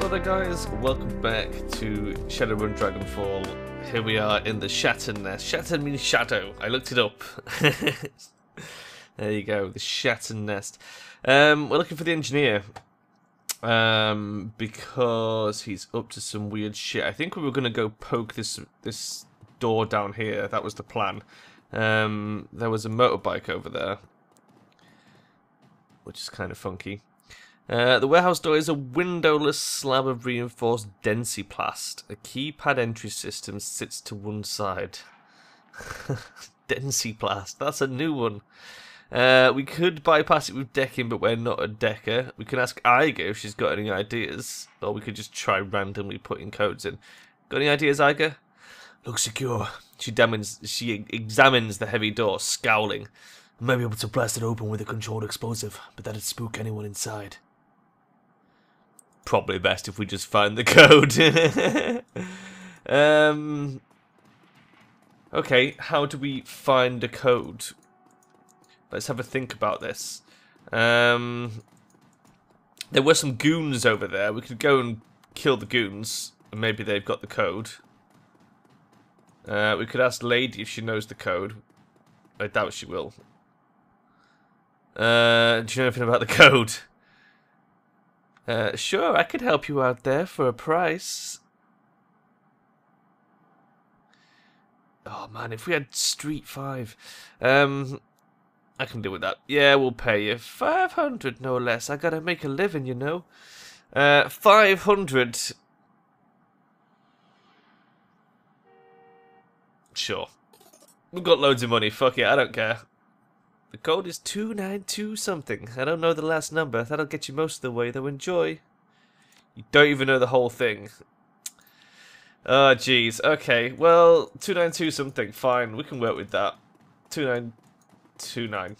there guys, welcome back to Shadowrun Dragonfall. Here we are in the Shatter Nest. Shatter means shadow, I looked it up. There you go, the Shatter Nest. We're looking for the engineer. Because he's up to some weird shit. I think we were going to go poke this door down here, that was the plan. There was a motorbike over there, which is kind of funky. The warehouse door is a windowless slab of reinforced densiplast. A keypad entry system sits to one side. Densiplast, that's a new one. We could bypass it with decking, but we're not a decker. We can ask Iga if she's got any ideas, or we could just try randomly putting codes in. Got any ideas, Iga? Looks secure. She examines the heavy door, scowling. I might be able to blast it open with a controlled explosive, but that'd spook anyone inside. Probably best if we just find the code. Okay, how do we find a code? Let's have a think about this. There were some goons over there. We could go and kill the goons, and maybe they've got the code. We could ask Lady if she knows the code. I doubt she will. Do you know anything about the code? Sure, I could help you out there for a price. Oh man, if we had Street 5. I can deal with that. Yeah, we'll pay you 500 no less. I gotta make a living, you know. 500. Sure. We've got loads of money. Fuck it, I don't care. The code is 292 something. I don't know the last number. That'll get you most of the way, though. Enjoy. You don't even know the whole thing. Oh, jeez. Okay, well, 292 something. Fine, we can work with that. 2929.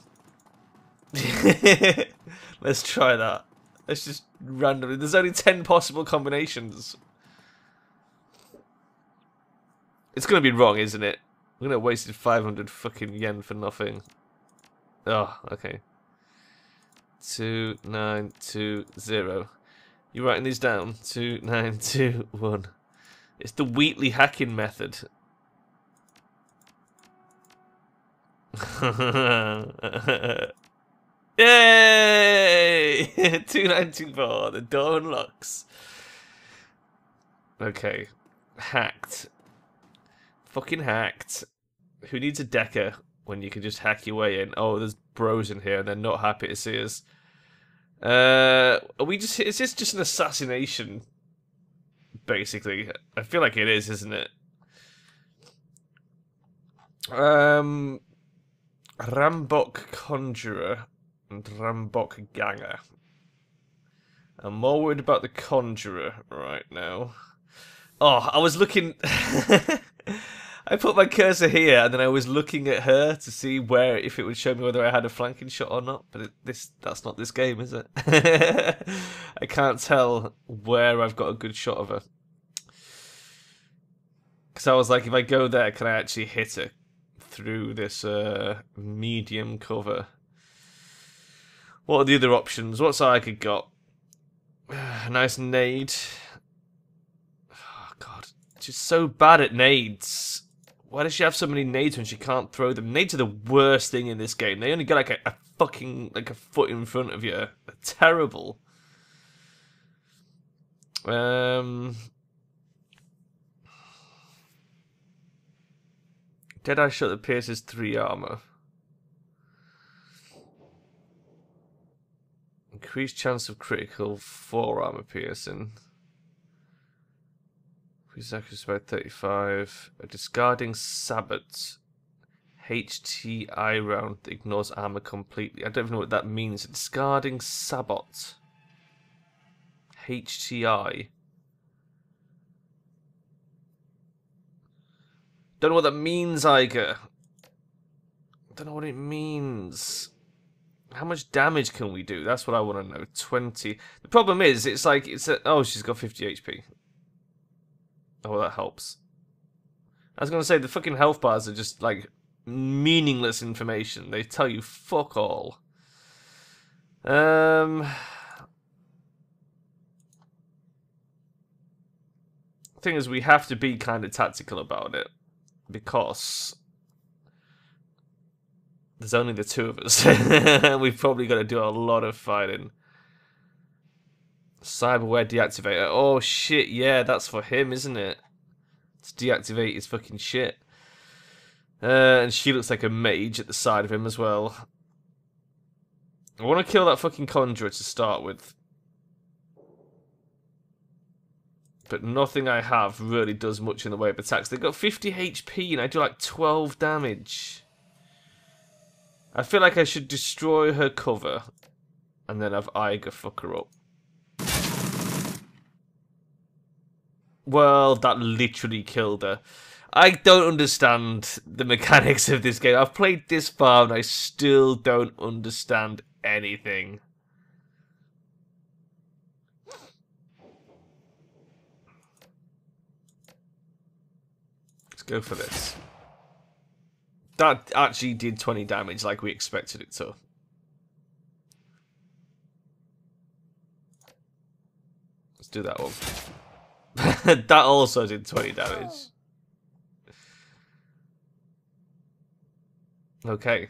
Let's try that. Let's just randomly. There's only 10 possible combinations. It's gonna be wrong, isn't it? We're gonna have wasted 500 fucking yen for nothing. Oh, okay. 2920. You writing these down? 2921. It's the Wheatley hacking method. Yay! 2924. The door unlocks. Okay. Hacked. Fucking hacked. Who needs a decker when you can just hack your way in? Oh, there's bros in here and they're not happy to see us. Are we just... Is this just an assassination? Basically. I feel like it is, isn't it? Rambok Conjurer and Rambok Ganger. I'm more worried about the Conjurer right now. Oh, I was looking... I put my cursor here, and then I was looking at her to see if it would show me whether I had a flanking shot or not. But that's not this game, is it? I can't tell where I've got a good shot of her. Because I was like, if I go there, can I actually hit her through this medium cover? What are the other options? What's Iga got? Nice nade. Oh god, she's so bad at nades. Why does she have so many nades when she can't throw them? Nades are the worst thing in this game. They only get like a fucking a foot in front of you. They're terrible. Deadeye shot that pierces 3 armor. Increased chance of critical 4 armor piercing. Increased accuracy by 35. A discarding sabot. HTI round that ignores armor completely. I don't even know what that means. A discarding sabot. HTI. Don't know what that means, Iga. Don't know what it means. How much damage can we do? That's what I want to know. 20. The problem is, it's like oh, she's got 50 HP. Oh, well, that helps. I was gonna say the fucking health bars are just like meaningless information. They tell you fuck all. thing is, we have to be kind of tactical about it. Because there's only the two of us. We've probably got to do a lot of fighting. Cyberware deactivator. Oh shit, yeah, that's for him, isn't it? To deactivate his fucking shit. And she looks like a mage at the side of him as well. I want to kill that fucking conjurer to start with. But nothing I have really does much in the way of attacks. They've got 50 HP and I do like 12 damage. I feel like I should destroy her cover and then have Iger fuck her up. Well, that literally killed her. I don't understand the mechanics of this game. I've played this far and I still don't understand anything. Let's go for this. That actually did 20 damage like we expected it to. Let's do that one. That also did 20 damage. Okay.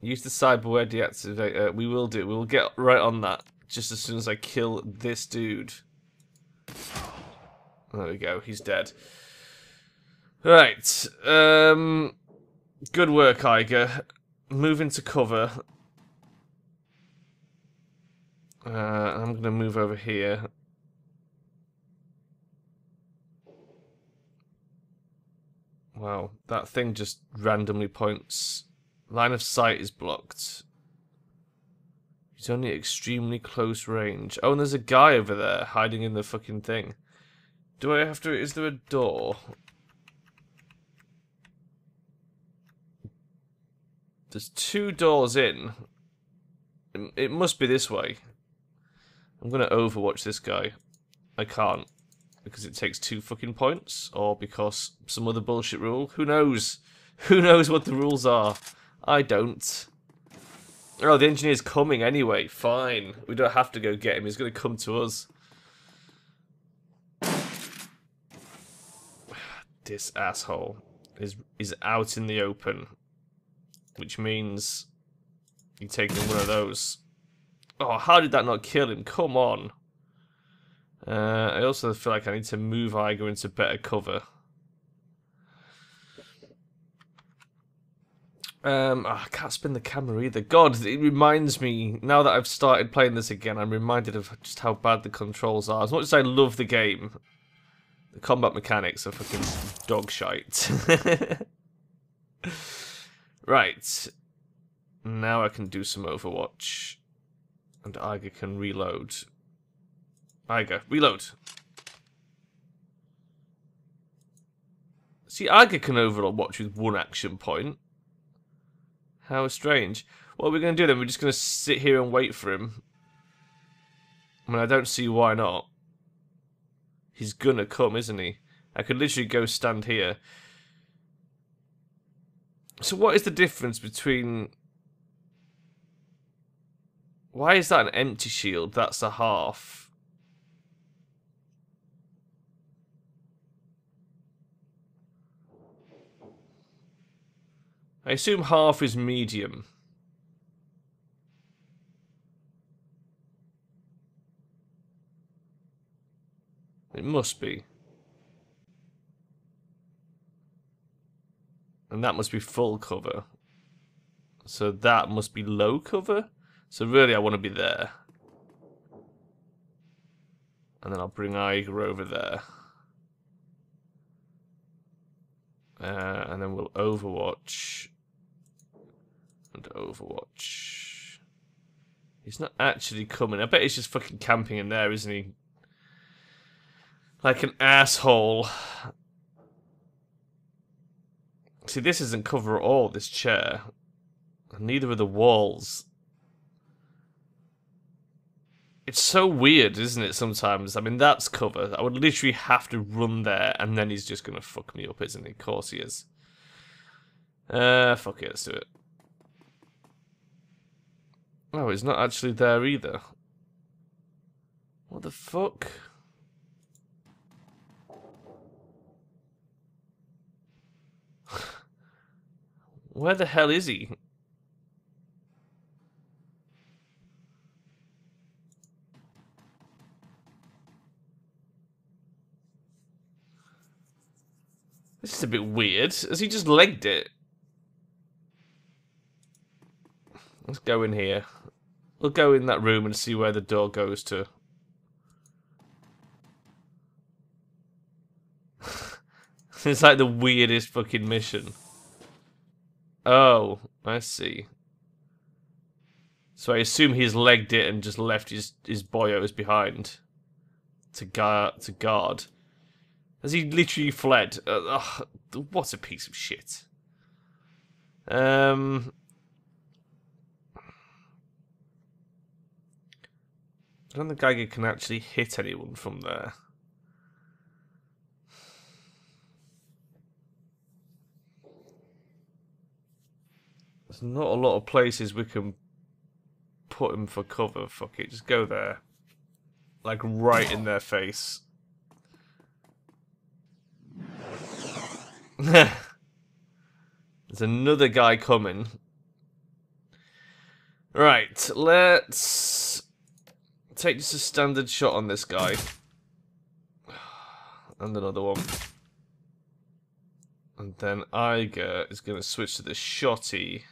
Use the cyberware deactivator. We will do. We will get right on that just as soon as I kill this dude. There we go. He's dead. Right. Good work, Iger. Move into cover. I'm going to move over here. Wow, that thing just randomly points. Line of sight is blocked. He's only at extremely close range. Oh, and there's a guy over there hiding in the fucking thing. Do I have to... Is there a door? There's 2 doors in. It must be this way. I'm going to overwatch this guy. I can't. Because it takes 2 fucking points, or because some other bullshit rule. Who knows? Who knows what the rules are? I don't. Oh, the engineer's coming anyway. Fine. We don't have to go get him. He's going to come to us. This asshole is out in the open. Which means you're taking one of those. Oh, how did that not kill him? Come on. I also feel like I need to move Iger into better cover. I can't spin the camera either. God, it reminds me, now that I've started playing this again, I'm reminded of just how bad the controls are. As much as I love the game, the combat mechanics are fucking dog shite. Right. Now I can do some Overwatch. And Iger can reload. Iger, reload. See, Iger can overwatch with 1 action point. How strange. What are we going to do then? We're just going to sit here and wait for him. I mean, I don't see why not. He's going to come, isn't he? I could literally go stand here. So what is the difference between... Why is that an empty shield? That's a half. I assume half is medium. It must be. And that must be full cover. So that must be low cover? So really I want to be there. And then I'll bring Iger over there. And then we'll Overwatch. And Overwatch. He's not actually coming. I bet he's just fucking camping in there, isn't he? Like an asshole. See, this isn't cover at all, this chair. And neither are the walls. It's so weird, isn't it, sometimes? I mean, that's cover. I would literally have to run there, and then he's just going to fuck me up, isn't he? Of course he is. Fuck it, let's do it. Oh, he's not actually there either. What the fuck? Where the hell is he? This is a bit weird. Has he just legged it? Let's go in here. We'll go in that room and see where the door goes to. It's like the weirdest fucking mission. Oh, I see. So I assume he's legged it and just left his boyos behind to guard. Has he literally fled? What a piece of shit. I don't think Geiger can actually hit anyone from there. There's not a lot of places we can put him for cover. Fuck it, just go there. Like right in their face. There's another guy coming. Right, let's take just a standard shot on this guy. And another one. And then Iger is going to switch to the shotty.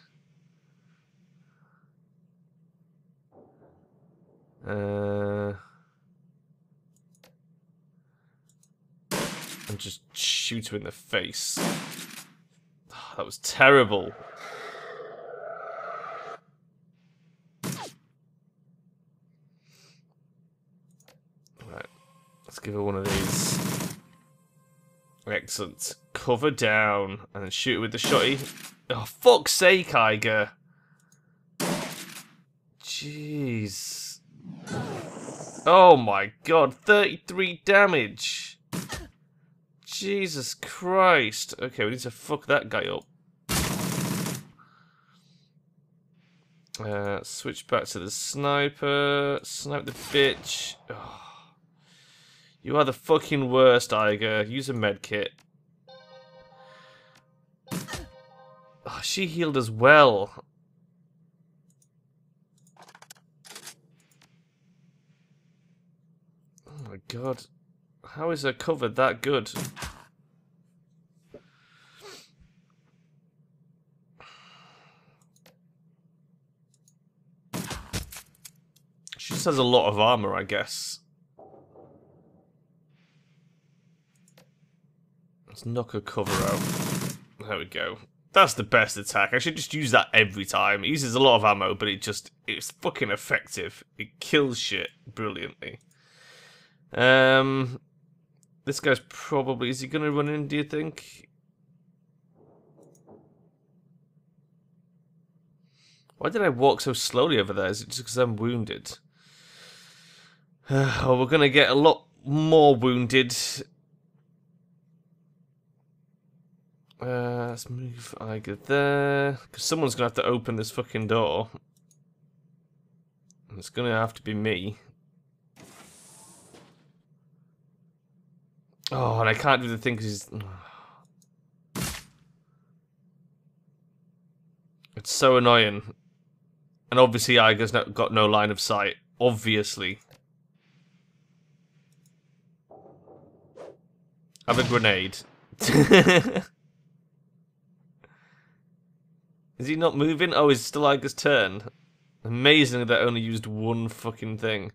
And just shoot him in the face. That was terrible. Right, let's give her one of these. Excellent. Cover down and then shoot it with the shotty. Oh, fuck's sake, Iger. Jeez. Oh my god, 33 damage. Jesus Christ. Okay, we need to fuck that guy up. Switch back to the sniper. Snipe the bitch. Oh. You are the fucking worst, Iger. Use a medkit. Oh, she healed as well. Oh my god. How is her cover that good? She just has a lot of armor, I guess. Let's knock her cover out. There we go. That's the best attack. I should just use that every time. It uses a lot of ammo, but it's fucking effective. It kills shit brilliantly. This guy's probably... Is he going to run in, do you think? Why did I walk so slowly over there? Is it just because I'm wounded? Oh, we're going to get a lot more wounded. Let's move Iger there. Because someone's going to have to open this fucking door. And it's going to have to be me. Oh, and I can't do the thing because he's... It's so annoying. And obviously Iger's got no line of sight. Obviously. Have a grenade. Is he not moving? Oh, it's still Iger's turn. Amazing that I only used one fucking thing.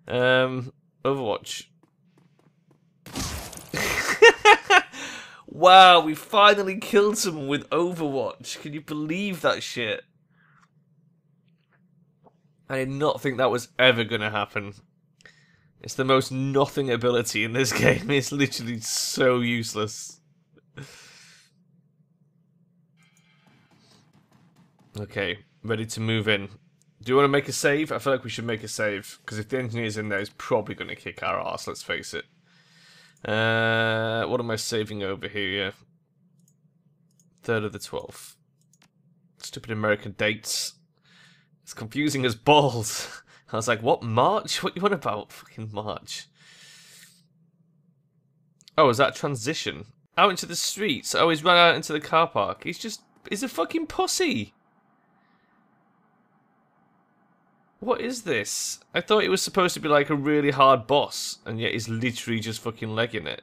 Overwatch. Wow, we finally killed someone with Overwatch. Can you believe that shit? I did not think that was ever going to happen. It's the most nothing ability in this game. It's literally so useless. Okay, ready to move in. Do you want to make a save? I feel like we should make a save. Because if the engineer's in there, he's probably going to kick our ass, let's face it. What am I saving over here? 3rd of the 12th. Stupid American dates. It's confusing as balls. I was like, what, March? What you on about? Fucking March. Oh, is that transition? Out into the streets. Oh, he's run out into the car park. He's just He's a fucking pussy. What is this? I thought it was supposed to be like a really hard boss, and yet he's literally just fucking legging it.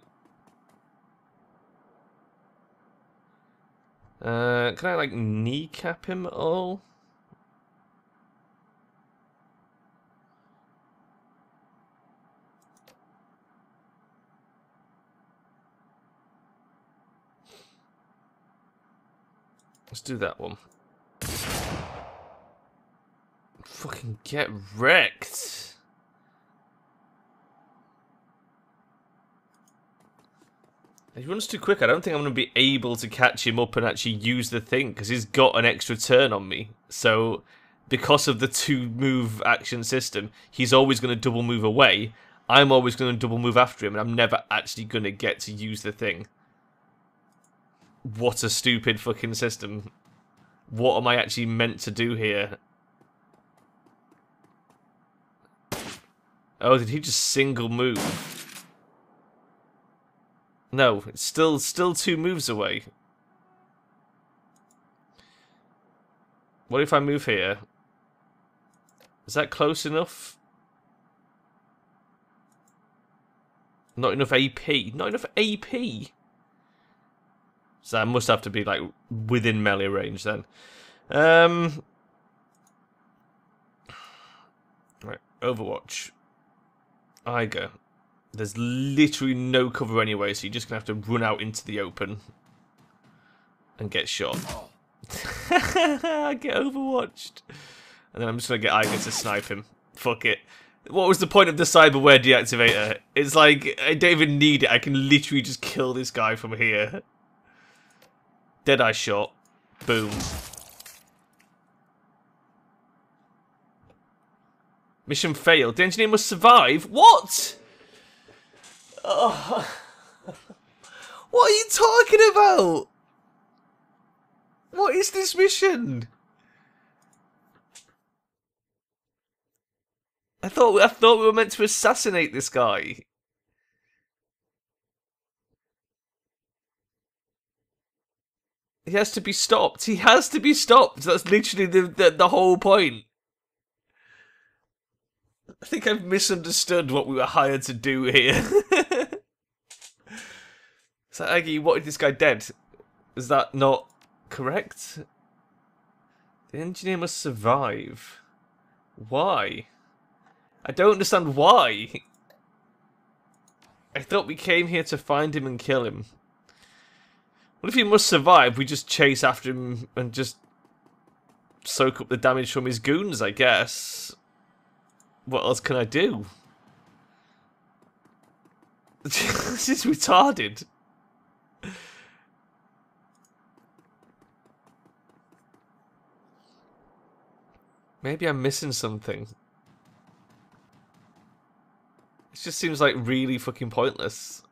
Can I like kneecap him at all? Let's do that one. Fucking get wrecked. If he runs too quick, I don't think I'm going to be able to catch him up and actually use the thing, because he's got an extra turn on me. So, because of the 2-move action system, he's always going to double move away. I'm always going to double move after him, and I'm never actually going to get to use the thing. What a stupid fucking system. What am I actually meant to do here? Oh, did he just single move? No, it's still 2 moves away. What if I move here? Is that close enough? Not enough AP. Not enough AP. So I must have to be like within melee range then. Right, Overwatch. Eiger. There's literally no cover anyway, so you're just gonna have to run out into the open and get shot. I get overwatched. And then I'm just gonna get Eiger to snipe him. Fuck it. What was the point of the cyberware deactivator? It's like, I don't even need it. I can literally just kill this guy from here. Deadeye shot. Boom. Mission failed. The engineer must survive? What? Oh. What are you talking about? What is this mission? I thought we were meant to assassinate this guy. He has to be stopped. He has to be stopped. That's literally the whole point. I think I've misunderstood what we were hired to do here. So, Aggie, you wanted this guy dead. Is that not correct? The engineer must survive. Why? I don't understand why. I thought we came here to find him and kill him. What if he must survive? We just chase after him and just soak up the damage from his goons, I guess. What else can I do? This is retarded. Maybe I'm missing something. It just seems like really fucking pointless.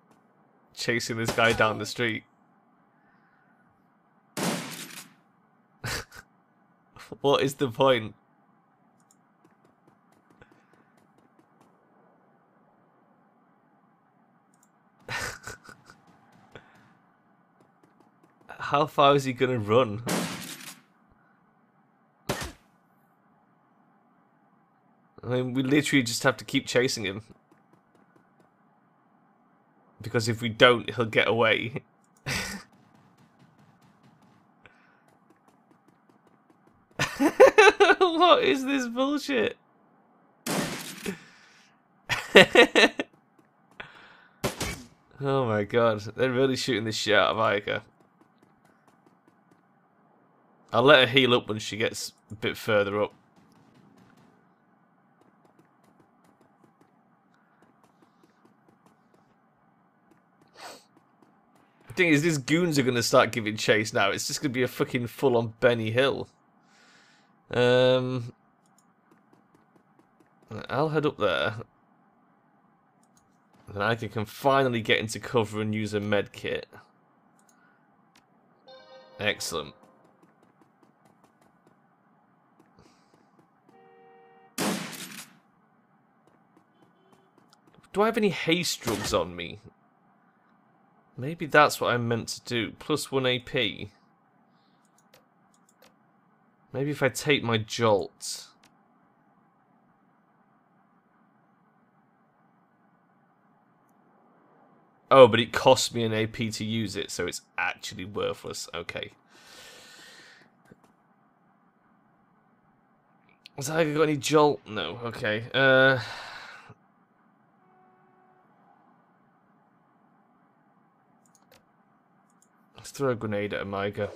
Chasing this guy down the street. What is the point? How far is he gonna run? I mean, we literally just have to keep chasing him. Because if we don't, he'll get away. What is this bullshit? Oh my god, they're really shooting this shit out of Aika. I'll let her heal up when she gets a bit further up. The thing is, these goons are going to start giving chase now. It's just going to be a fucking full-on Benny Hill. I'll head up there. Then I can finally get into cover and use a med kit. Excellent. Do I have any haste drugs on me? Maybe that's what I'm meant to do. +1 AP. Maybe if I take my jolt. Oh, but it costs me an AP to use it, so it's actually worthless. Okay. Has Tiger got any jolt? No. Okay. Let's throw a grenade at Amiga.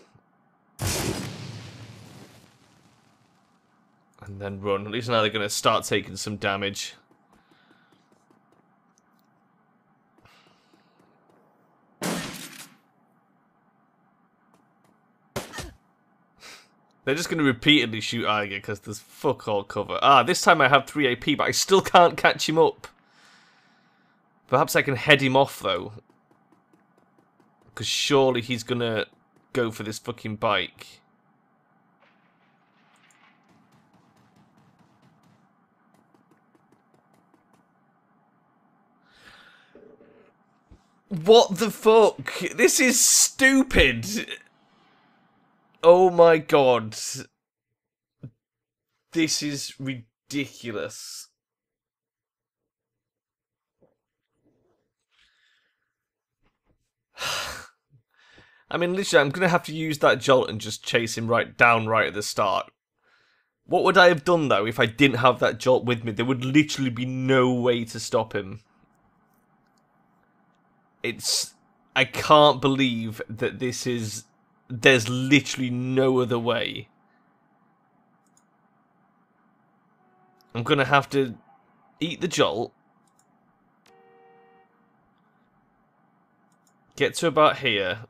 And then run. At least now they're going to start taking some damage. They're just going to repeatedly shoot Iger because there's fuck all cover. Ah, this time I have 3 AP, but I still can't catch him up. Perhaps I can head him off, though. Because surely he's going to go for this fucking bike. What the fuck? This is stupid. Oh my god. This is ridiculous. I mean, literally, I'm going to have to use that jolt and just chase him right at the start. What would I have done, though, if I didn't have that jolt with me? There would literally be no way to stop him. I can't believe that this is... There's literally no other way. I'm going to have to eat the jolt. Get to about here.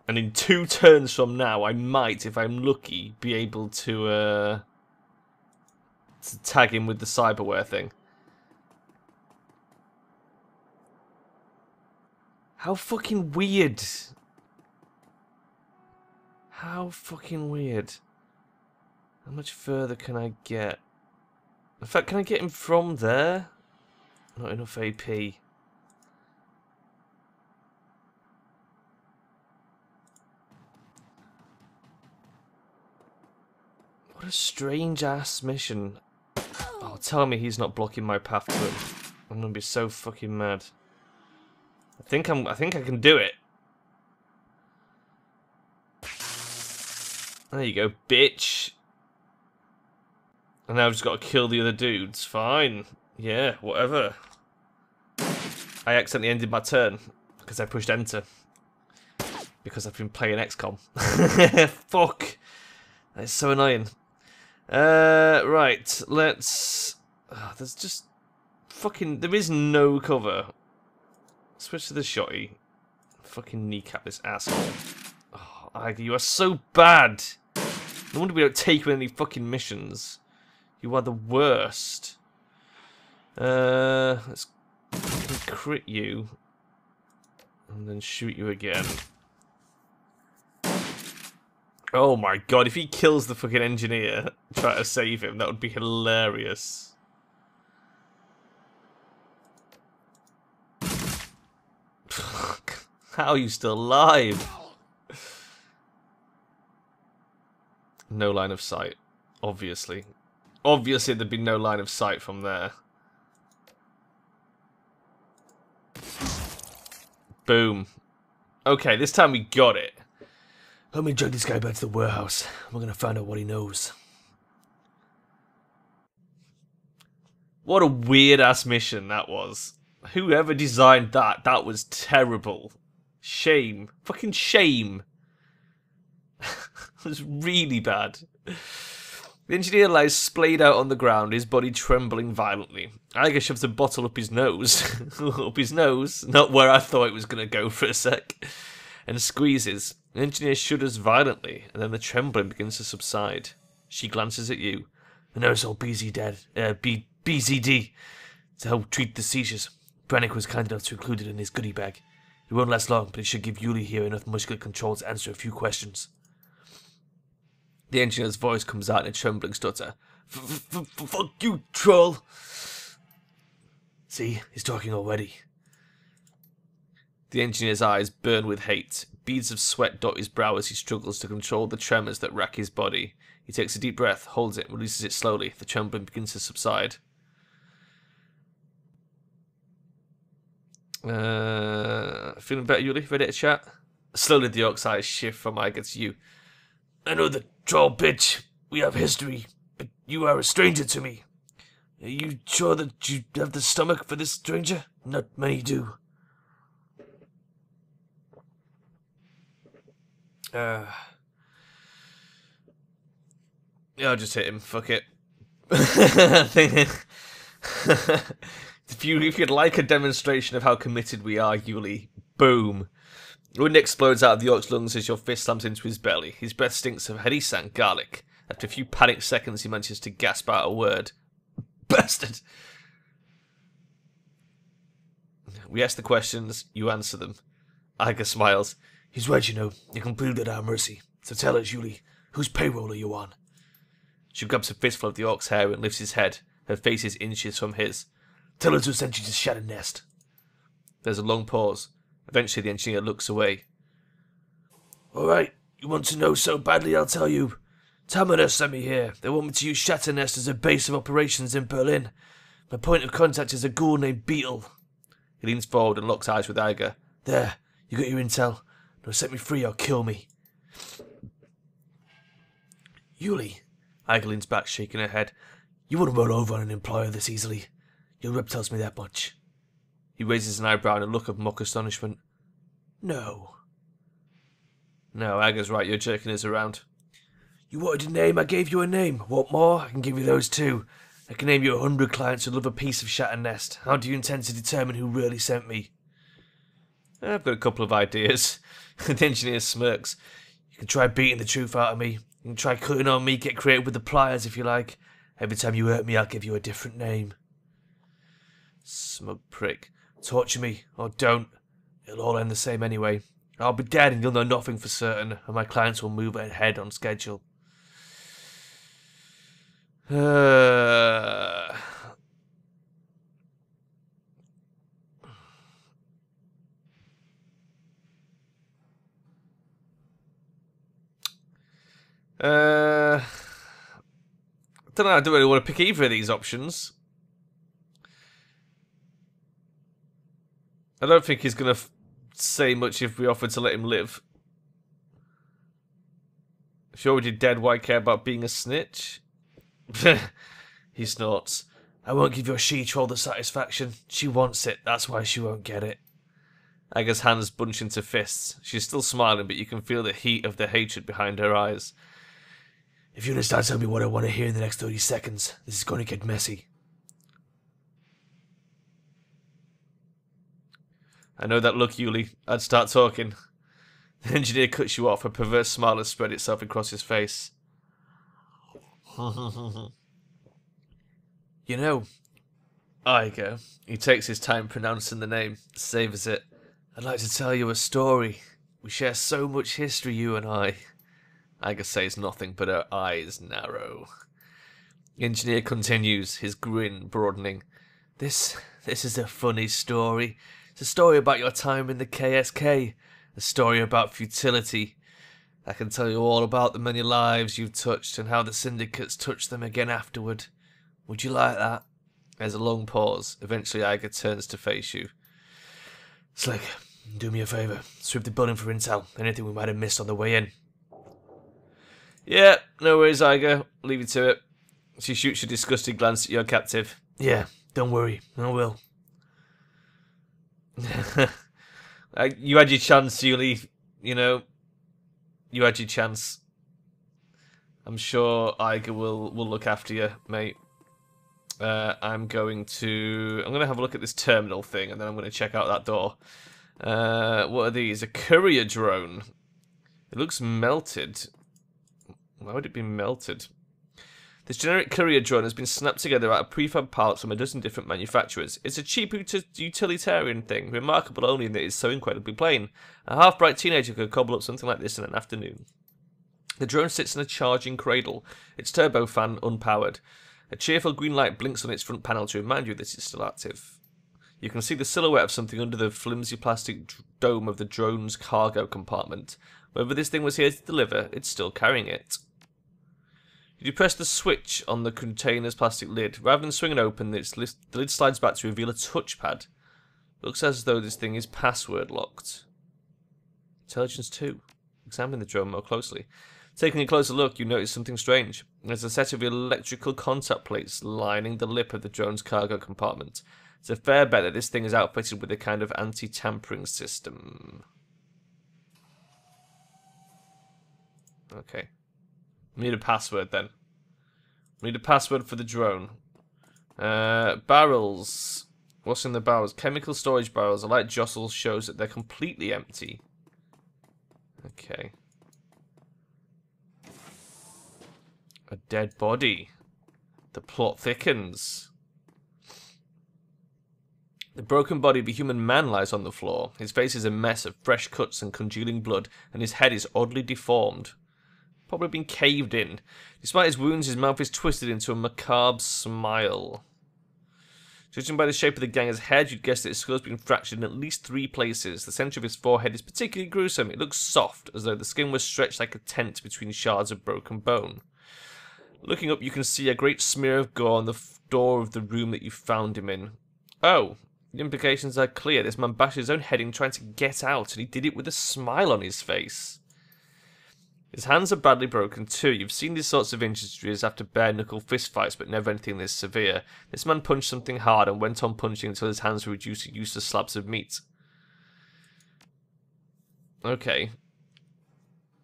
And in 2 turns from now, I might, if I'm lucky, be able to tag him with the cyberware thing. How fucking weird. How fucking weird. How much further can I get? In fact, can I get him from there? Not enough AP. What a strange ass mission. Oh, tell me he's not blocking my path to him. I'm gonna be so fucking mad. I think I can do it. There you go, bitch. And now I've just got to kill the other dudes. Fine. Yeah, whatever. I accidentally ended my turn because I pushed enter. Because I've been playing XCOM. Fuck. That's so annoying. Right, let's... Oh, there's just... Fucking... There is no cover. Switch to the shotty. Fucking kneecap this asshole. Oh, Iger, you are so bad. No wonder we don't take you in any fucking missions. You are the worst. Let's crit you. And then shoot you again. Oh my god, if he kills the fucking engineer trying to save him, that would be hilarious. How are you still alive? No line of sight, obviously. Obviously there'd be no line of sight from there. Boom. Okay, this time we got it. Let me drag this guy back to the warehouse. We're gonna find out what he knows. What a weird-ass mission that was. Whoever designed that, that was terrible. Shame. Fucking shame. It was really bad. The engineer lies splayed out on the ground, his body trembling violently. Iger shoves a bottle up his nose. Up his nose. Not where I thought it was going to go for a sec. And squeezes. The engineer shudders violently, and then the trembling begins to subside. She glances at you. The nurse told BZD to help treat the seizures. Brannick was kind enough to include it in his goodie bag. It won't last long, but it should give Yuli here enough muscular control to answer a few questions. The engineer's voice comes out in a trembling stutter. Fuck you, troll! See, he's talking already. The engineer's eyes burn with hate. Beads of sweat dot his brow as he struggles to control the tremors that rack his body. He takes a deep breath, holds it, and releases it slowly. The trembling begins to subside. Feeling better, Yuli? Ready to chat? Slowly the orc's eyes shift from Iger to you. I know the troll bitch. We have history, but you are a stranger to me. Are you sure that you have the stomach for this stranger? Not many do. Yeah, I'll just hit him. Fuck it. If you'd like a demonstration of how committed we are, Yuli, boom. Wind explodes out of the orc's lungs as your fist slams into his belly. His breath stinks of harissa and garlic. After a few panicked seconds, he manages to gasp out a word. Bastard! We ask the questions, you answer them. Iger smiles. He's right, you know. You concluded at our mercy. So tell us, Yuli, whose payroll are you on? She grabs a fistful of the orc's hair and lifts his head. Her face is inches from his. Tell us who sent you to Shadow Nest. There's a long pause. Eventually the engineer looks away. Alright, you want to know so badly, I'll tell you. Tamara sent me here. They want me to use Shadow Nest as a base of operations in Berlin. My point of contact is a ghoul named Beetle. He leans forward and locks eyes with Iger. There, you got your intel. Now set me free or kill me. Yuli. Iger leans back, shaking her head. You wouldn't roll over on an employer this easily. Your rep tells me that much. He raises an eyebrow in a look of mock astonishment. No. No, Iger's right, you're jerking us around. You wanted a name, I gave you a name. Want more? I can give you those too. I can name you 100 clients who love a piece of Shatter Nest. How do you intend to determine who really sent me? I've got a couple of ideas. The engineer smirks. You can try beating the truth out of me. You can try cutting on me, get creative with the pliers if you like. Every time you hurt me, I'll give you a different name. Smug prick. Torture me, or don't. It'll all end the same anyway. I'll be dead and you'll know nothing for certain, and my clients will move ahead on schedule. Don't know, I don't really want to pick either of these options. I don't think he's going to say much if we offer to let him live. If you're already dead, why care about being a snitch? He snorts. I won't give your she-troll the satisfaction. She wants it, that's why she won't get it. Aga's hands bunch into fists. She's still smiling, but you can feel the heat of the hatred behind her eyes. If you're going to start telling me what I want to hear in the next 30 seconds, this is going to get messy. I know that look, Yuli. I'd start talking. The engineer cuts you off. A perverse smile has spread itself across his face. You know, Iger. He takes his time pronouncing the name, savours it. I'd like to tell you a story. We share so much history, you and I. Iger says nothing, but her eyes narrow. The engineer continues, his grin broadening. This is a funny story. It's a story about your time in the KSK. A story about futility. I can tell you all about the many lives you've touched and how the syndicates touched them again afterward. Would you like that? There's a long pause. Eventually Iger turns to face you. Slick, do me a favour. Sweep the building for intel. Anything we might have missed on the way in. Yeah, no worries, Iger. Leave you to it. She shoots a disgusted glance at your captive. Yeah, don't worry. I will. You had your chance, Yuli. You know, you had your chance. I'm sure Iger will look after you, mate. I'm going to have a look at this terminal thing, and then I'm going to check out that door. What are these? A courier drone. It looks melted. Why would it be melted? This generic courier drone has been snapped together out of prefab parts from a dozen different manufacturers. It's a cheap utilitarian thing, remarkable only in that it's so incredibly plain. A half-bright teenager could cobble up something like this in an afternoon. The drone sits in a charging cradle, its turbofan unpowered. A cheerful green light blinks on its front panel to remind you that it's still active. You can see the silhouette of something under the flimsy plastic dome of the drone's cargo compartment. Whether this thing was here to deliver, it's still carrying it. You press the switch on the container's plastic lid. Rather than swinging open, the lid slides back to reveal a touchpad. Looks as though this thing is password locked. Intelligence 2. Examine the drone more closely. Taking a closer look, you notice something strange. There's a set of electrical contact plates lining the lip of the drone's cargo compartment. It's a fair bet that this thing is outfitted with a kind of anti-tampering system. Okay. We need a password then. We need a password for the drone. Barrels. What's in the barrels? Chemical storage barrels. A light jostle shows that they're completely empty. Okay. A dead body. The plot thickens. The broken body of a human man lies on the floor. His face is a mess of fresh cuts and congealing blood, and his head is oddly deformed. Probably been caved in. Despite his wounds, his mouth is twisted into a macabre smile. Judging by the shape of the ganger's head, you'd guess that his skull has been fractured in at least 3 places. The centre of his forehead is particularly gruesome. It looks soft, as though the skin was stretched like a tent between shards of broken bone. Looking up, you can see a great smear of gore on the door of the room that you found him in. Oh, the implications are clear. This man bashed his own head in trying to get out, and he did it with a smile on his face. His hands are badly broken too. You've seen these sorts of injuries after bare-knuckle fistfights, but never anything this severe. This man punched something hard and went on punching until his hands were reduced to useless slabs of meat. Okay.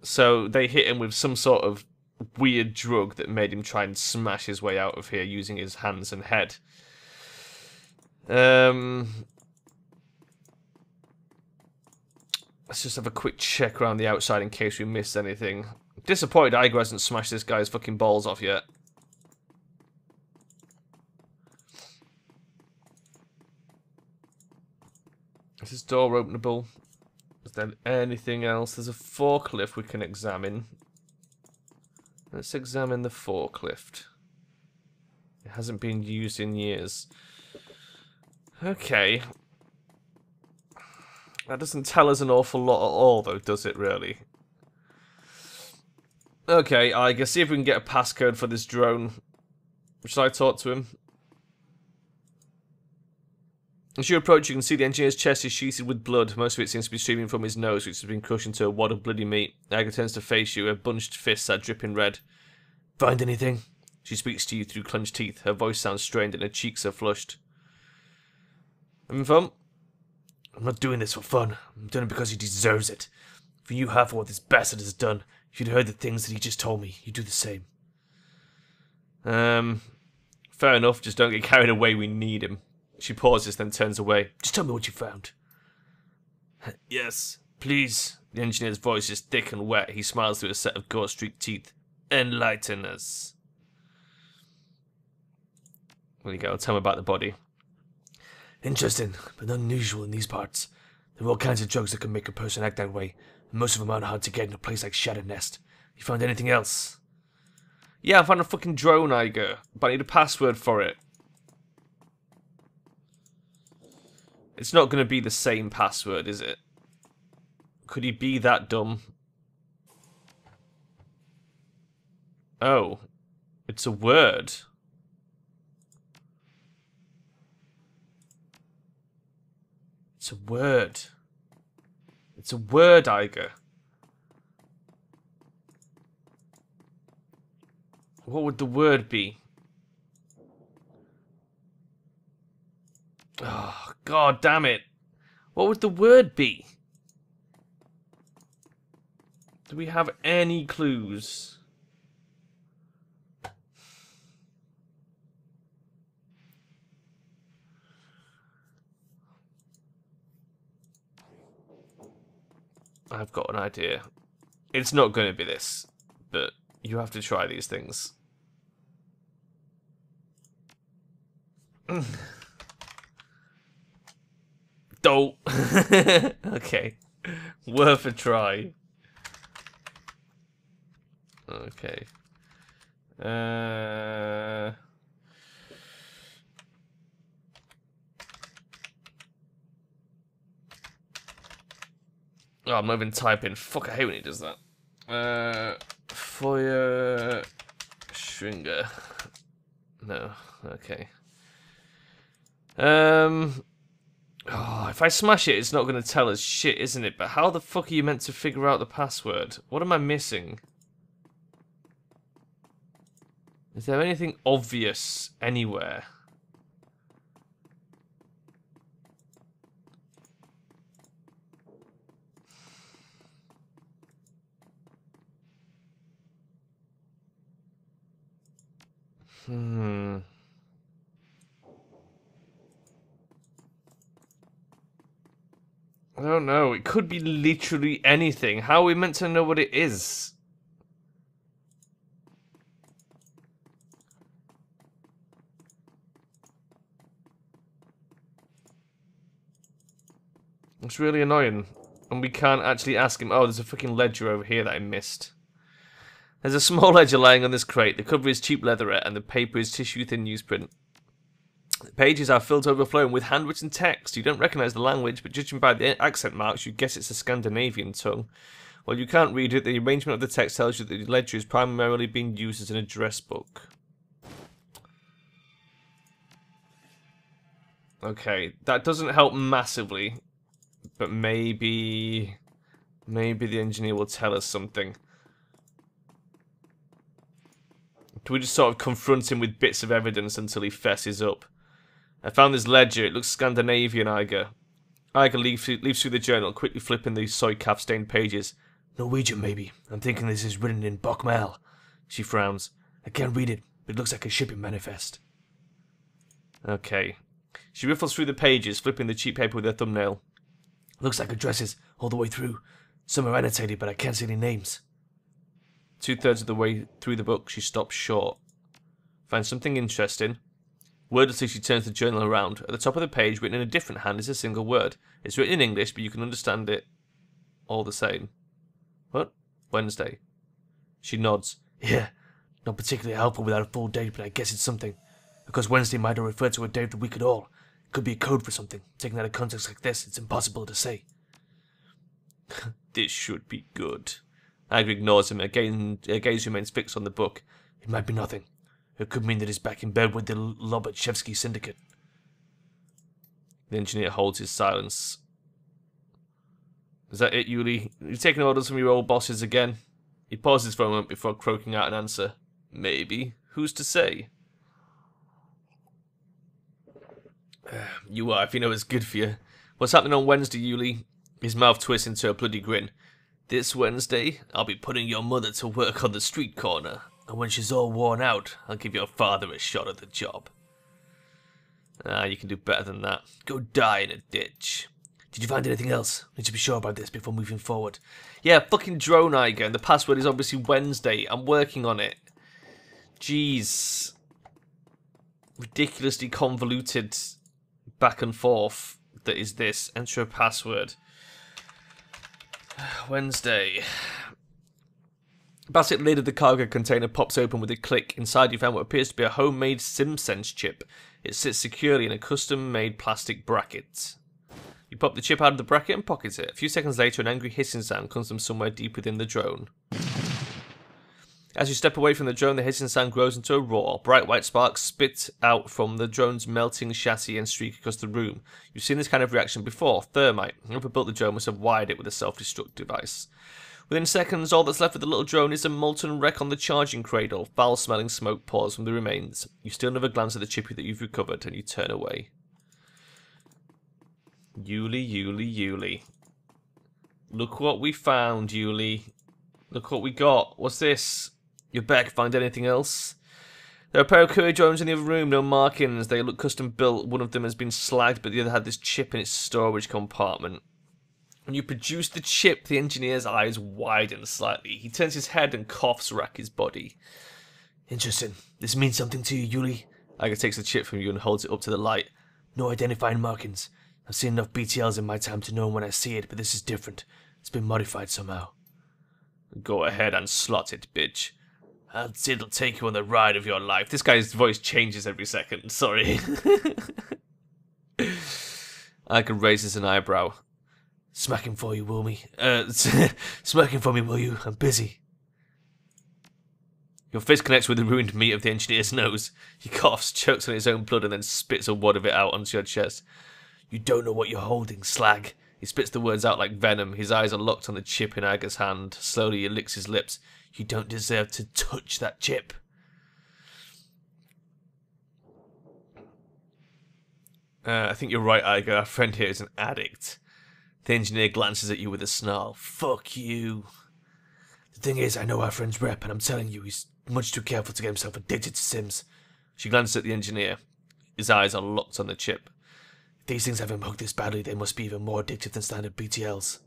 So they hit him with some sort of weird drug that made him try and smash his way out of here using his hands and head. Let's just have a quick check around the outside in case we missed anything. Disappointed Iger hasn't smashed this guy's fucking balls off yet. Is this door openable? Is there anything else? There's a forklift we can examine. Let's examine the forklift. It hasn't been used in years. Okay. That doesn't tell us an awful lot at all, though, does it, really? Okay, I guess see if we can get a passcode for this drone. Should I talk to him? As you approach, you can see the engineer's chest is sheeted with blood. Most of it seems to be streaming from his nose, which has been crushed into a wad of bloody meat. Aga turns to face you, her bunched fists are dripping red. Find anything? She speaks to you through clenched teeth. Her voice sounds strained and her cheeks are flushed. Having fun? I'm not doing this for fun. I'm doing it because he deserves it. If you knew half of what this bastard has done, if you'd heard the things that he just told me, you'd do the same. Fair enough, just don't get carried away, we need him. She pauses, then turns away. Just tell me what you found. Yes, please. The engineer's voice is thick and wet. He smiles through a set of gore-streaked teeth. Enlighten us. There you go, tell me about the body. Interesting, but unusual in these parts. There are all kinds of drugs that can make a person act that way, and most of them aren't hard to get in a place like Shadowrun. You found anything else? Yeah, I found a fucking drone, Iger, but I need a password for it. It's not going to be the same password, is it? Could he be that dumb? Oh. It's a word. It's a word. It's a word, Iger. What would the word be? Oh, God damn it. What would the word be? Do we have any clues? I've got an idea. It's not going to be this, but you have to try these things. Don't. Okay. Worth a try. Okay. Oh, I'm not even typing. Fuck, I hate when he does that. Feuerschutz. Stringer. No. Okay. Oh, if I smash it, it's not going to tell us shit, isn't it? But how the fuck are you meant to figure out the password? What am I missing? Is there anything obvious anywhere? I don't know. It could be literally anything. How are we meant to know what it is? It's really annoying. And we can't actually ask him. Oh, there's a fucking ledger over here that I missed. There's a small ledger lying on this crate. The cover is cheap leatherette and the paper is tissue-thin newsprint. The pages are filled to overflowing with handwritten text. You don't recognise the language, but judging by the accent marks, you guess it's a Scandinavian tongue. While you can't read it, the arrangement of the text tells you that the ledger is primarily being used as an address book. Okay, that doesn't help massively, but maybe the engineer will tell us something. Do we just sort of confront him with bits of evidence until he fesses up? I found this ledger. It looks Scandinavian, Iger. Iger leaves through the journal, quickly flipping the soy calf-stained pages. Norwegian, maybe. I'm thinking this is written in Bokmal. She frowns. I can't read it, but it looks like a shipping manifest. Okay. She riffles through the pages, flipping the cheap paper with her thumbnail. Looks like addresses all the way through. Some are annotated, but I can't see any names. 2/3 of the way through the book, she stops short. Finds something interesting. Wordlessly, she turns the journal around. At the top of the page, written in a different hand, is a single word. It's written in English, but you can understand it all the same. What? Wednesday. She nods. Yeah, not particularly helpful without a full date, but I guess it's something. Because Wednesday might have referred to a day of the week at all. It could be a code for something. Taken out of context like this, it's impossible to say. This should be good. Iger ignores him. Her gaze remains fixed on the book. It might be nothing. It could mean that he's back in bed with the Lobachevsky syndicate. The engineer holds his silence. Is that it, Yuli? You taking orders from your old bosses again? He pauses for a moment before croaking out an answer. Maybe. Who's to say? You are, if you know it's good for you. What's happening on Wednesday, Yuli? His mouth twists into a bloody grin. This Wednesday, I'll be putting your mother to work on the street corner. And when she's all worn out, I'll give your father a shot at the job. Ah, you can do better than that. Go die in a ditch. Did you find anything else? Need to be sure about this before moving forward. Yeah, fucking drone Iger, and the password is obviously Wednesday. I'm working on it. Jeez. Ridiculously convoluted back and forth that is this. Enter a password. Wednesday. Basket lid of the cargo container pops open with a click. Inside you find what appears to be a homemade SimSense chip. It sits securely in a custom-made plastic bracket. You pop the chip out of the bracket and pocket it. A few seconds later, an angry hissing sound comes from somewhere deep within the drone. As you step away from the drone, the hissing sound grows into a roar. Bright white sparks spit out from the drone's melting chassis and streak across the room. You've seen this kind of reaction before. Thermite. Whoever built the drone must have wired it with a self-destruct device. Within seconds, all that's left of the little drone is a molten wreck on the charging cradle. Foul-smelling smoke pours from the remains. You still never glance at the chippy that you've recovered, and you turn away. Yuli, Yuli, Yuli. Look what we found, Yuli. Look what we got. What's this? You're back. Find anything else? There are a pair of courier drones in the other room. No markings. They look custom built. One of them has been slagged, but the other had this chip in its storage compartment. When you produce the chip, the engineer's eyes widen slightly. He turns his head and coughs rack his body. Interesting. This means something to you, Yuli? Iger takes the chip from you and holds it up to the light. No identifying markings. I've seen enough BTLs in my time to know when I see it, but this is different. It's been modified somehow. Go ahead and slot it, bitch. It'll take you on the ride of your life. This guy's voice changes every second. Sorry. Iger raises an eyebrow. Smacking for you, will me? Smacking for me, will you? I'm busy. Your fist connects with the ruined meat of the engineer's nose. He coughs, chokes on his own blood, and then spits a wad of it out onto your chest. You don't know what you're holding, slag. He spits the words out like venom. His eyes are locked on the chip in Aga's hand. Slowly he licks his lips. You don't deserve to touch that chip. I think you're right, Iga. Our friend here is an addict. The engineer glances at you with a snarl. Fuck you. The thing is, I know our friend's rep, and I'm telling you, he's much too careful to get himself addicted to Sims. She glances at the engineer. His eyes are locked on the chip. If these things have him hooked this badly, they must be even more addictive than standard BTLs.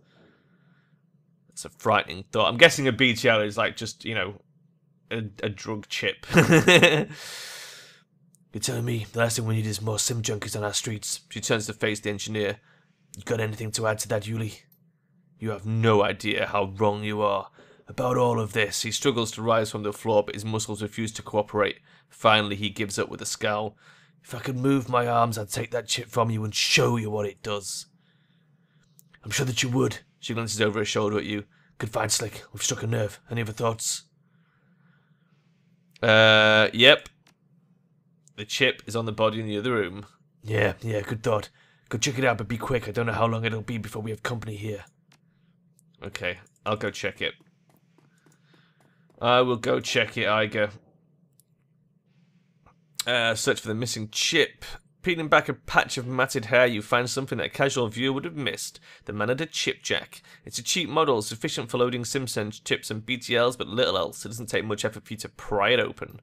That's a frightening thought. I'm guessing a BTL is like just, you know, a drug chip. You're telling me the last thing we need is more Sim junkies on our streets. She turns to face the engineer. You got anything to add to that, Yuli? You have no idea how wrong you are. About all of this, he struggles to rise from the floor, but his muscles refuse to cooperate. Finally, he gives up with a scowl. If I could move my arms, I'd take that chip from you and show you what it does. I'm sure that you would. She glances over her shoulder at you. Good find, Slick. We've struck a nerve. Any other thoughts? Yep. The chip is on the body in the other room. Yeah, good thought. Go check it out, but be quick. I don't know how long it'll be before we have company here. Okay, I'll go check it. I will go check it, Iga. Search for the missing chip. Peeling back a patch of matted hair, you find something that a casual viewer would have missed. The man had a chip jack. It's a cheap model, sufficient for loading SimSense chips and BTLs, but little else. It doesn't take much effort for you to pry it open.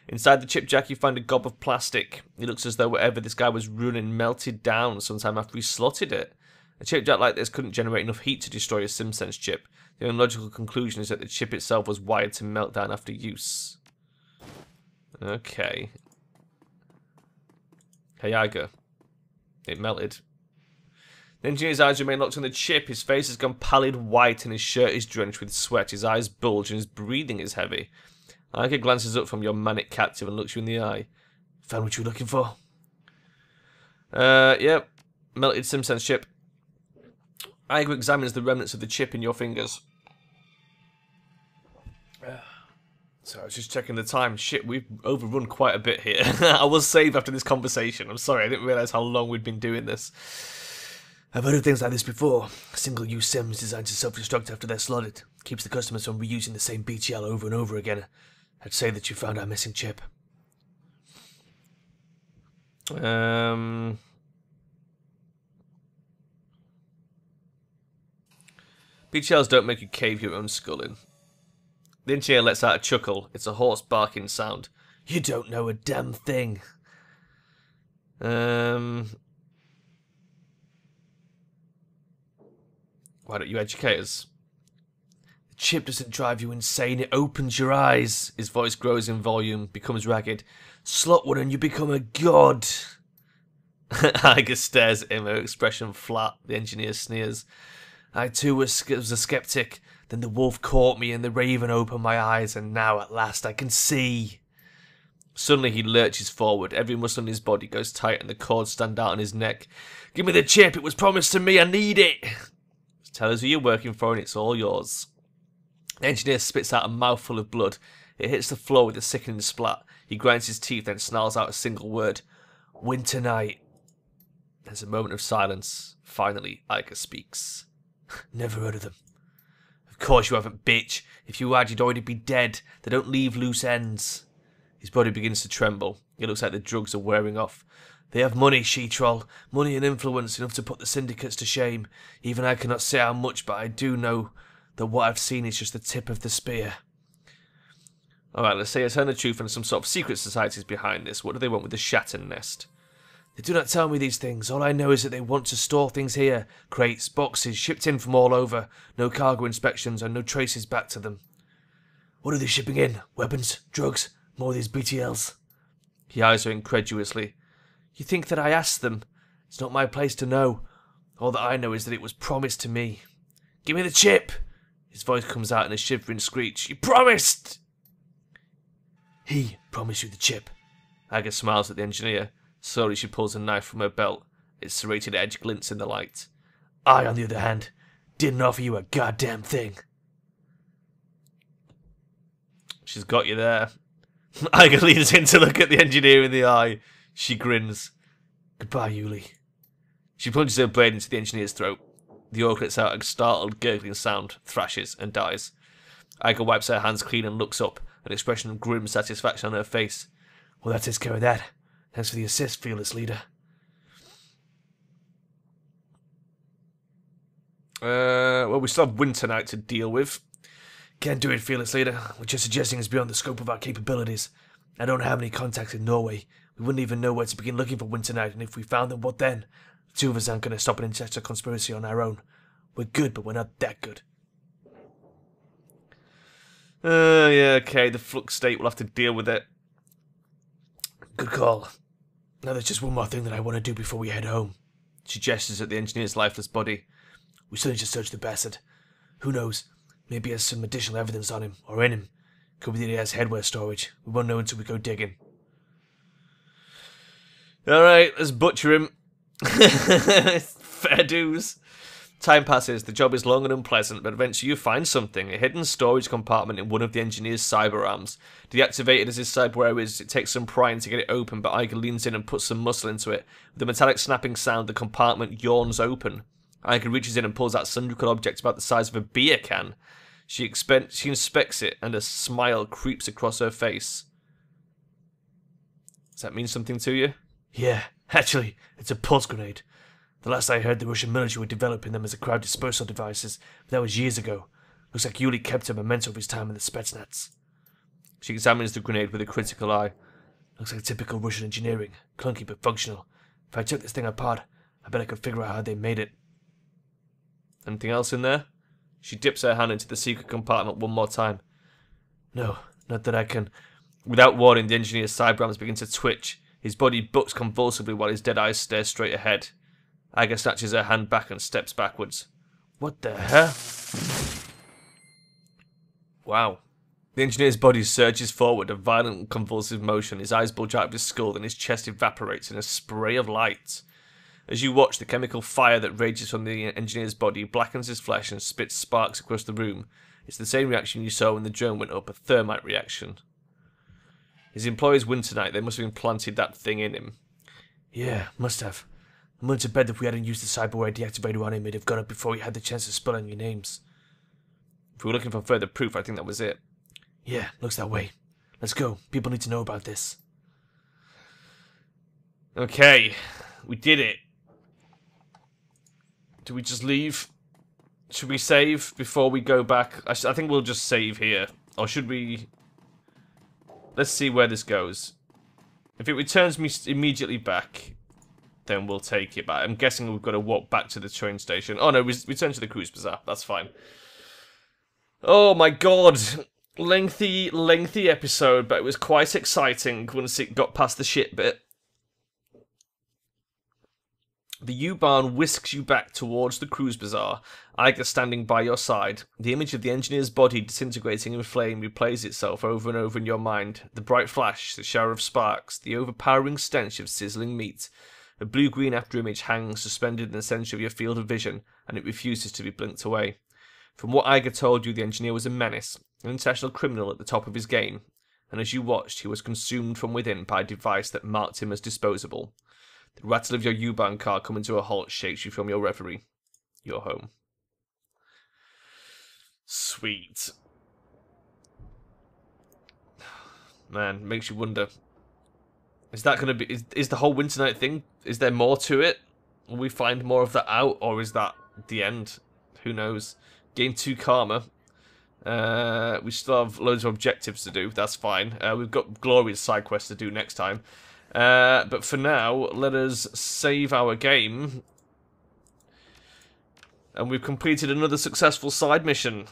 Inside the chip jack, you find a gob of plastic. It looks as though whatever this guy was running melted down sometime after he slotted it. A chip jack like this couldn't generate enough heat to destroy a SimSense chip. The only logical conclusion is that the chip itself was wired to melt down after use. Okay. Hey, Iga. It melted. The engineer's eyes remain locked on the chip. His face has gone pallid white and his shirt is drenched with sweat. His eyes bulge and his breathing is heavy. Iga glances up from your manic captive and looks you in the eye. Found what you were looking for? Yep. Melted SimSense chip. Iga examines the remnants of the chip in your fingers. So I was just checking the time. Shit, we've overrun quite a bit here. I will save after this conversation. I'm sorry, I didn't realise how long we'd been doing this. I've heard of things like this before. Single-use Sims designed to self-destruct after they're slotted. Keeps the customers from reusing the same BTL over and over again. I'd say that you found our missing chip. BTLs don't make you cave your own skull in. The engineer lets out a chuckle. It's a hoarse barking sound. You don't know a damn thing. Why don't you educate us? The chip doesn't drive you insane, it opens your eyes. His voice grows in volume, becomes ragged. Slot one and you become a god. Iga stares at him, her expression flat. The engineer sneers. I too was a skeptic. Then the wolf caught me and the raven opened my eyes, and now at last I can see. Suddenly he lurches forward. Every muscle in his body goes tight and the cords stand out on his neck. Give me the chip, it was promised to me, I need it. Tell us who you're working for and it's all yours. The engineer spits out a mouthful of blood. It hits the floor with a sickening splat. He grinds his teeth and snarls out a single word. Winter night. There's a moment of silence. Finally, Iga speaks. Never heard of them. Of course you haven't, bitch. If you had, you'd already be dead. They don't leave loose ends. His body begins to tremble. It looks like the drugs are wearing off. They have money, she-troll. Money and influence, enough to put the syndicates to shame. Even I cannot say how much, but I do know that what I've seen is just the tip of the spear. Alright, let's say I turn the truth and some sort of secret societies behind this. What do they want with the Shatten Nest? They do not tell me these things. All I know is that they want to store things here. Crates, boxes, shipped in from all over. No cargo inspections and no traces back to them. What are they shipping in? Weapons? Drugs? More of these BTLs? He eyes her incredulously. You think that I asked them? It's not my place to know. All that I know is that it was promised to me. Give me the chip! His voice comes out in a shivering screech. You promised! He promised you the chip. Iga smiles at the engineer. Slowly she pulls a knife from her belt. Its serrated edge glints in the light. I, on the other hand, didn't offer you a goddamn thing. She's got you there. Iga leans in to look at the engineer in the eye. She grins. Goodbye, Yuli. She plunges her blade into the engineer's throat. The orc lets out a startled, gurgling sound, thrashes, and dies. Iga wipes her hands clean and looks up, an expression of grim satisfaction on her face. Well, that takes care of that. Thanks for the assist, fearless leader. Well, we still have Winter Night to deal with. Can't do it, fearless leader. What you're suggesting is beyond the scope of our capabilities. I don't have any contacts in Norway. We wouldn't even know where to begin looking for Winter Night, and if we found them, what then? The two of us aren't going to stop an interstellar conspiracy on our own. We're good, but we're not that good. Yeah, okay, the Flux State will have to deal with it. Good call. Now there's just one more thing that I want to do before we head home. She gestures at the engineer's lifeless body. We still need to search the bastard. Who knows? Maybe he has some additional evidence on him, or in him. Could be that he has headwear storage. We won't know until we go digging. Alright, let's butcher him. Fair dues. Time passes, the job is long and unpleasant, but eventually you find something. A hidden storage compartment in one of the engineer's cyber arms. Deactivated as his cyberware is, it takes some prying to get it open, but Iga leans in and puts some muscle into it. With a metallic snapping sound, the compartment yawns open. Iga reaches in and pulls out cylindrical object about the size of a beer can. She inspects it, and a smile creeps across her face. Does that mean something to you? Yeah, actually, it's a pulse grenade. The last I heard, the Russian military were developing them as a crowd dispersal devices, but that was years ago. Looks like Yuli kept a memento of his time in the Spetsnaz. She examines the grenade with a critical eye. Looks like typical Russian engineering, clunky but functional. If I took this thing apart, I bet I could figure out how they made it. Anything else in there? She dips her hand into the secret compartment one more time. No, not that I can. Without warning, the engineer's cyberarms begin to twitch. His body bucks convulsively while his dead eyes stare straight ahead. Iga snatches her hand back and steps backwards. What the hell? Wow. The engineer's body surges forward, a violent convulsive motion. His eyes bulge out of his skull and his chest evaporates in a spray of light. As you watch, the chemical fire that rages from the engineer's body blackens his flesh and spits sparks across the room. It's the same reaction you saw when the drone went up, a thermite reaction. His employer's Winter Night, they must have implanted that thing in him. Yeah, must have. I'm willing to bet that if we hadn't used the cyberware deactivator on him, it'd have gone up before we had the chance to spell any names. If we were looking for further proof, I think that was it. Yeah, looks that way. Let's go. People need to know about this. Okay, we did it. Do we just leave? Should we save before we go back? I think we'll just save here. Or should we... Let's see where this goes. If it returns me immediately back, then we'll take it back. I'm guessing we've got to walk back to the train station. Oh no, we return to the cruise bazaar. That's fine. Oh my god. Lengthy episode, but it was quite exciting once it got past the shit bit. The U-Bahn whisks you back towards the cruise bazaar, Iga standing by your side. The image of the engineer's body disintegrating in flame replays itself over and over in your mind. The bright flash, the shower of sparks, the overpowering stench of sizzling meat. A blue-green afterimage hangs suspended in the centre of your field of vision, and it refuses to be blinked away. From what Iga told you, the engineer was a menace, an international criminal at the top of his game, and as you watched, he was consumed from within by a device that marked him as disposable. The rattle of your U-Bahn car coming to a halt shakes you from your reverie. You're home. Sweet. Man, makes you wonder. Is that going to be... Is the whole Winter Night thing... Is there more to it? Will we find more of that out? Or is that the end? Who knows? Game 2 Karma. We still have loads of objectives to do. That's fine. We've got glorious side quests to do next time. But for now, let us save our game. And we've completed another successful side mission.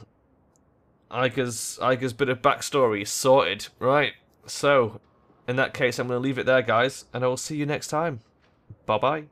Iga's bit of backstory sorted. Right, so, in that case, I'm going to leave it there, guys. And I will see you next time. Bye-bye.